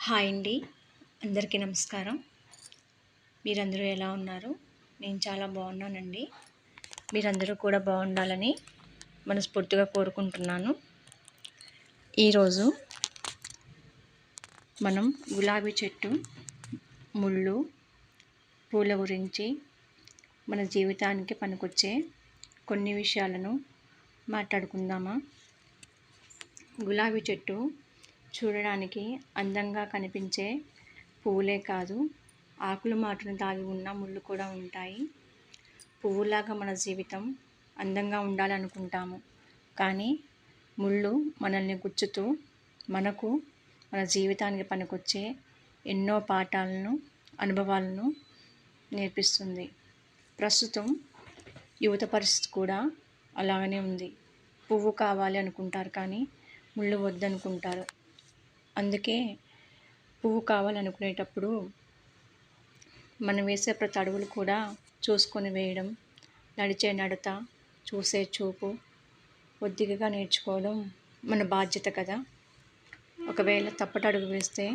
Hi అండి. అందరికీ నమస్కారం. మీరందరూ ఎలా ఉన్నారు? నేను చాలా బాగున్నానండి. మీరందరూ కూడా బాగుండాలని మనస్ఫూర్తిగా కోరుకుంటున్నాను. ఈరోజు మనం గులాబీ చెట్టు, ముళ్ళు, పూల గురించి మన జీవితానికి పనికొచ్చే కొన్ని విషయాలను మాట్లాడుకుందామా? గులాబీ చెట్టు చూడడానికి అందంగా కనిపించే పువ్వులే కాదు, ఆకులు మాటున దాగి ఉన్న ముళ్ళు కూడా ఉంటాయి. పువ్వులాగా మన జీవితం అందంగా ఉండాలనుకుంటాము, కానీ ముళ్ళు మనల్ని గుచ్చుతూ మన జీవితానికి పనికొచ్చే ఎన్నో పాఠాలను, అనుభవాలను నేర్పిస్తుంది. ప్రస్తుతం యువత పరిస్థితి కూడా అలాగనే ఉంది. పువ్వు కావాలి అనుకుంటారు, కానీ ముళ్ళు వద్దనుకుంటారు. అందుకే పువ్వు కావాలనుకునేటప్పుడు మనం వేసే ప్రతి అడుగులు కూడా చూసుకొని వేయడం, నడిచే నడత, చూసే చూపు ఒద్దికగా నేర్చుకోవడం మన బాధ్యత కదా. ఒకవేళ తప్పటడుగు వేస్తే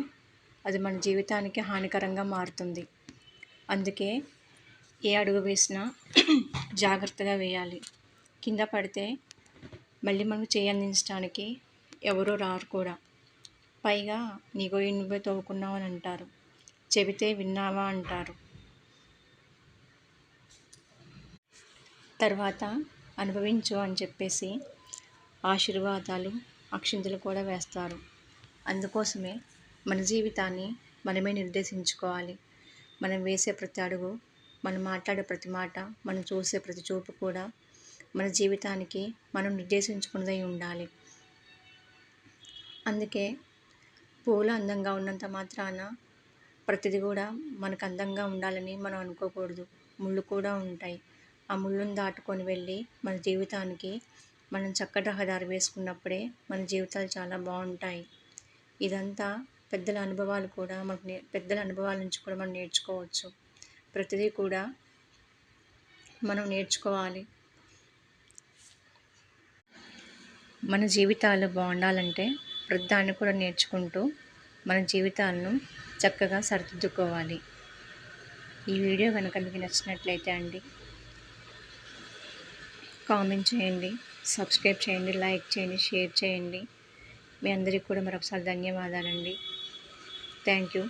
అది మన జీవితానికి హానికరంగా మారుతుంది. అందుకే ఏ అడుగు వేసినా జాగ్రత్తగా వేయాలి. కింద పడితే మళ్ళీ మనకు చేయి అందించడానికి ఎవరూ రారు కూడా. పైగా నీ గొయ్యి నువ్వే తవ్వుకున్నావు అని అంటారు. చెబితే విన్నావా అంటారు. తర్వాత అనుభవించు అని చెప్పేసి ఆశీర్వాదాలు, అక్షింతలు కూడా వేస్తారు. అందుకోసమే మన జీవితాన్ని మనమే నిర్దేశించుకోవాలి. మనం వేసే ప్రతి అడుగు, మనం మాట్లాడే ప్రతి మాట, మనం చూసే ప్రతి చూపు కూడా మన జీవితానికి మనం నిర్దేశించుకున్నదై ఉండాలి. అందుకే పూలు అందంగా ఉన్నంత మాత్రాన ప్రతిదీ కూడా మనకు అందంగా ఉండాలని మనం అనుకోకూడదు. ముళ్ళు కూడా ఉంటాయి. ఆ ముళ్ళును దాటుకొని వెళ్ళి మన జీవితానికి మనం చక్కటి రహదారి వేసుకున్నప్పుడే మన జీవితాలు చాలా బాగుంటాయి. ఇదంతా పెద్దల అనుభవాలు కూడా పెద్దల అనుభవాల నుంచి కూడా మనం నేర్చుకోవచ్చు. ప్రతిదీ కూడా మనం నేర్చుకోవాలి. మన జీవితాలు బాగుండాలంటే ప్రతిదాన్ని కూడా నేర్చుకుంటూ మన జీవితాలను చక్కగా సరిదిద్దుకోవాలి. ఈ వీడియో కనుక మీకు నచ్చినట్లయితే అండి, కామెంట్ చేయండి, సబ్స్క్రైబ్ చేయండి, లైక్ చేయండి, షేర్ చేయండి. మీ అందరికీ కూడా మరొకసారి ధన్యవాదాలండి. Thank you.